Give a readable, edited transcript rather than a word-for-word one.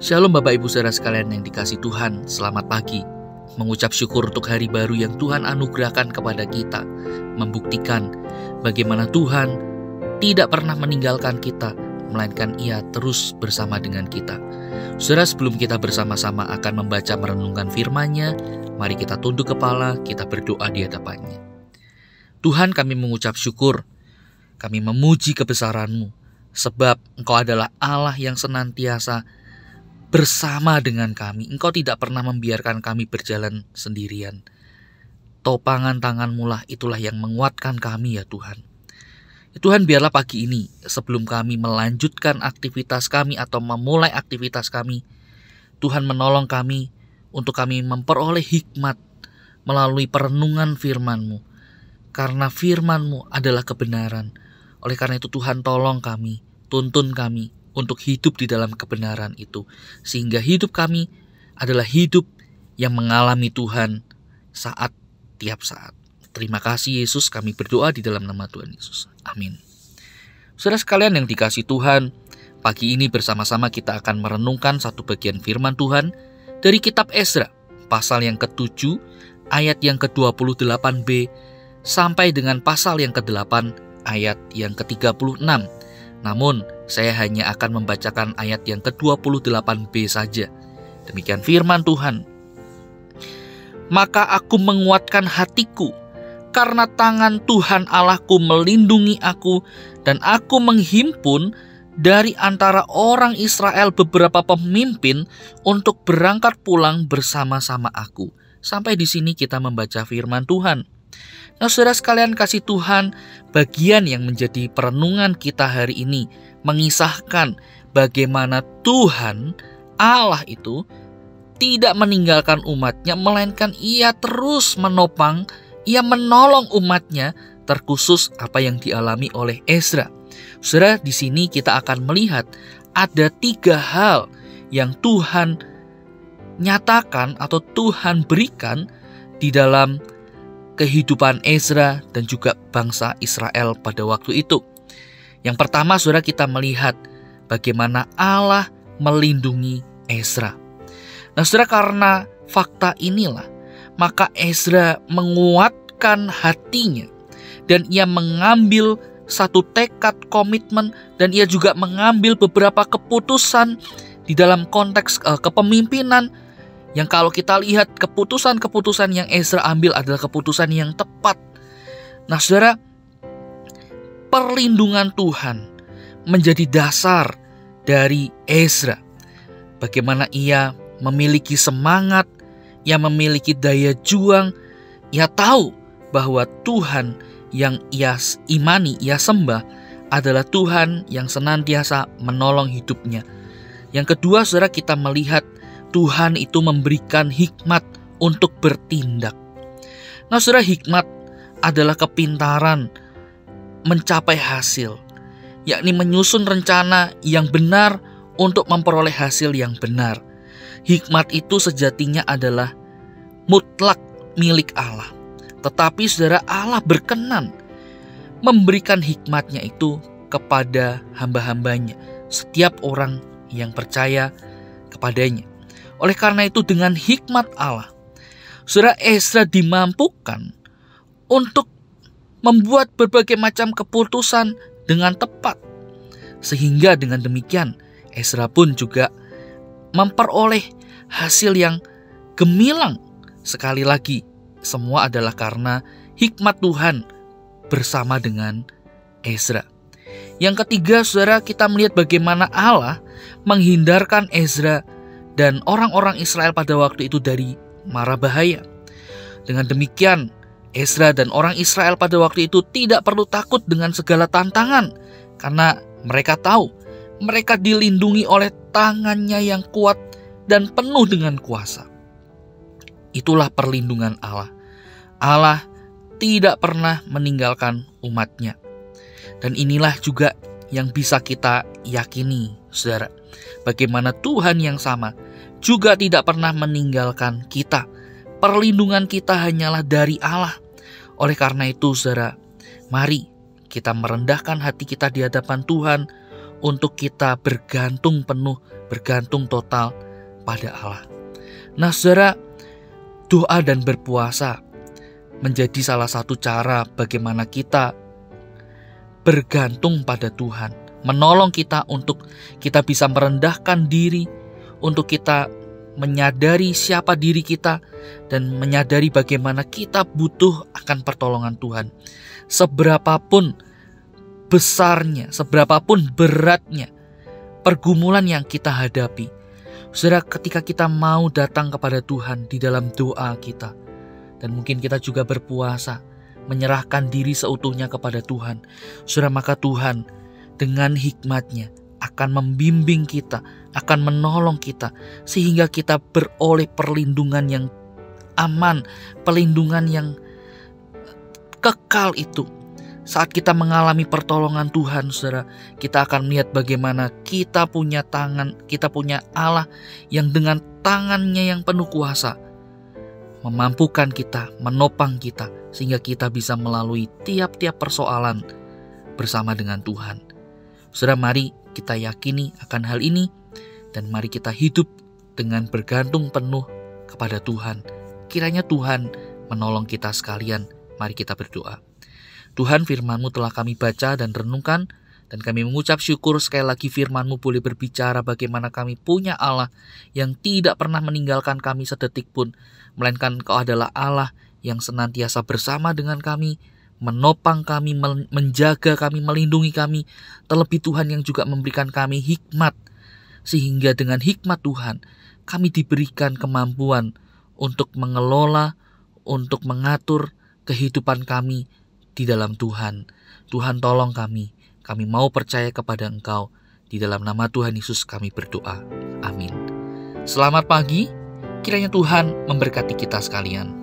Shalom Bapak Ibu Saudara sekalian yang dikasihi Tuhan, selamat pagi. Mengucap syukur untuk hari baru yang Tuhan anugerahkan kepada kita, membuktikan bagaimana Tuhan tidak pernah meninggalkan kita, melainkan Ia terus bersama dengan kita. Saudara, sebelum kita bersama-sama akan membaca merenungkan firman-Nya, mari kita tunduk kepala, kita berdoa di hadapan-Nya. Tuhan, kami mengucap syukur, kami memuji kebesaran-Mu, sebab Engkau adalah Allah yang senantiasa bersama dengan kami. Engkau tidak pernah membiarkan kami berjalan sendirian. Topangan tangan-Mu lah itulah yang menguatkan kami ya Tuhan. Tuhan, biarlah pagi ini sebelum kami melanjutkan aktivitas kami atau memulai aktivitas kami, Tuhan menolong kami untuk kami memperoleh hikmat melalui perenungan firman-Mu. Karena firman-Mu adalah kebenaran. Oleh karena itu Tuhan, tolong kami, tuntun kami untuk hidup di dalam kebenaran itu, sehingga hidup kami adalah hidup yang mengalami Tuhan tiap saat. Terima kasih Yesus, kami berdoa di dalam nama Tuhan Yesus. Amin. Saudara sekalian yang dikasihi Tuhan, pagi ini bersama-sama kita akan merenungkan satu bagian firman Tuhan dari kitab Ezra, pasal yang ke-7, ayat yang ke-28b, sampai dengan pasal yang ke-8, ayat yang ke-36. Namun, saya hanya akan membacakan ayat yang ke-28b saja. Demikian firman Tuhan. Maka aku menguatkan hatiku, karena tangan Tuhan Allahku melindungi aku, dan aku menghimpun dari antara orang Israel beberapa pemimpin untuk berangkat pulang bersama-sama aku. Sampai di sini kita membaca firman Tuhan. Nah, saudara sekalian kasih Tuhan, bagian yang menjadi perenungan kita hari ini mengisahkan bagaimana Tuhan Allah itu tidak meninggalkan umatnya, melainkan Ia terus menopang, Ia menolong umatnya, terkhusus apa yang dialami oleh Ezra. Saudara, di sini kita akan melihat ada 3 hal yang Tuhan nyatakan atau Tuhan berikan di dalam kehidupan Ezra dan juga bangsa Israel pada waktu itu. Yang pertama, saudara, kita melihat bagaimana Allah melindungi Ezra. Nah, saudara, karena fakta inilah, maka Ezra menguatkan hatinya dan ia mengambil satu tekad komitmen dan ia juga mengambil beberapa keputusan di dalam konteks kepemimpinan yang kalau kita lihat keputusan-keputusan yang Ezra ambil adalah keputusan yang tepat. Nah, saudara, perlindungan Tuhan menjadi dasar dari Ezra. Bagaimana ia memiliki semangat, ia memiliki daya juang, ia tahu bahwa Tuhan yang ia imani, ia sembah adalah Tuhan yang senantiasa menolong hidupnya. Yang kedua, saudara, kita melihat Tuhan itu memberikan hikmat untuk bertindak. Nah, saudara, hikmat adalah kepintaran mencapai hasil, yakni menyusun rencana yang benar untuk memperoleh hasil yang benar. Hikmat itu sejatinya adalah mutlak milik Allah. Tetapi saudara, Allah berkenan memberikan hikmatnya itu kepada hamba-hambanya, setiap orang yang percaya kepadanya. Oleh karena itu, dengan hikmat Allah, saudara, Ezra dimampukan untuk membuat berbagai macam keputusan dengan tepat. Sehingga dengan demikian, Ezra pun juga memperoleh hasil yang gemilang. Sekali lagi, semua adalah karena hikmat Tuhan bersama dengan Ezra. Yang ketiga, saudara, kita melihat bagaimana Allah menghindarkan Ezra dan orang-orang Israel pada waktu itu dari mara bahaya. Dengan demikian, Ezra dan orang Israel pada waktu itu tidak perlu takut dengan segala tantangan, karena mereka tahu mereka dilindungi oleh tangannya yang kuat dan penuh dengan kuasa. Itulah perlindungan Allah. Allah tidak pernah meninggalkan umatnya. Dan inilah juga yang bisa kita yakini, saudara, bagaimana Tuhan yang sama juga tidak pernah meninggalkan kita. Perlindungan kita hanyalah dari Allah. Oleh karena itu, saudara, mari kita merendahkan hati kita di hadapan Tuhan untuk kita bergantung penuh bergantung total pada Allah. Nah saudara, doa dan berpuasa menjadi salah satu cara bagaimana kita bergantung pada Tuhan, menolong kita untuk kita bisa merendahkan diri, untuk kita menyadari siapa diri kita, dan menyadari bagaimana kita butuh akan pertolongan Tuhan. Seberapapun besarnya, seberapapun beratnya pergumulan yang kita hadapi, saudara, ketika kita mau datang kepada Tuhan di dalam doa kita, dan mungkin kita juga berpuasa, menyerahkan diri seutuhnya kepada Tuhan, saudara, maka Tuhan dengan hikmat-Nya akan membimbing kita, akan menolong kita, sehingga kita beroleh perlindungan yang aman, perlindungan yang kekal itu. Saat kita mengalami pertolongan Tuhan, saudara, kita akan melihat bagaimana kita punya tangan, kita punya Allah yang dengan tangan-Nya yang penuh kuasa memampukan kita, menopang kita, sehingga kita bisa melalui tiap-tiap persoalan bersama dengan Tuhan. Saudara, mari kita yakini akan hal ini, dan mari kita hidup dengan bergantung penuh kepada Tuhan. Kiranya Tuhan menolong kita sekalian. Mari kita berdoa. Tuhan, firman-Mu telah kami baca dan renungkan, dan kami mengucap syukur sekali lagi firman-Mu boleh berbicara bagaimana kami punya Allah yang tidak pernah meninggalkan kami sedetik pun, melainkan Engkau adalah Allah yang senantiasa bersama dengan kami, menopang kami, menjaga kami, melindungi kami. Terlebih Tuhan yang juga memberikan kami hikmat, sehingga dengan hikmat Tuhan kami diberikan kemampuan untuk mengelola, untuk mengatur kehidupan kami di dalam Tuhan. Tuhan, tolong kami mau percaya kepada Engkau. Di dalam nama Tuhan Yesus kami berdoa. Amin. Selamat pagi, kiranya Tuhan memberkati kita sekalian.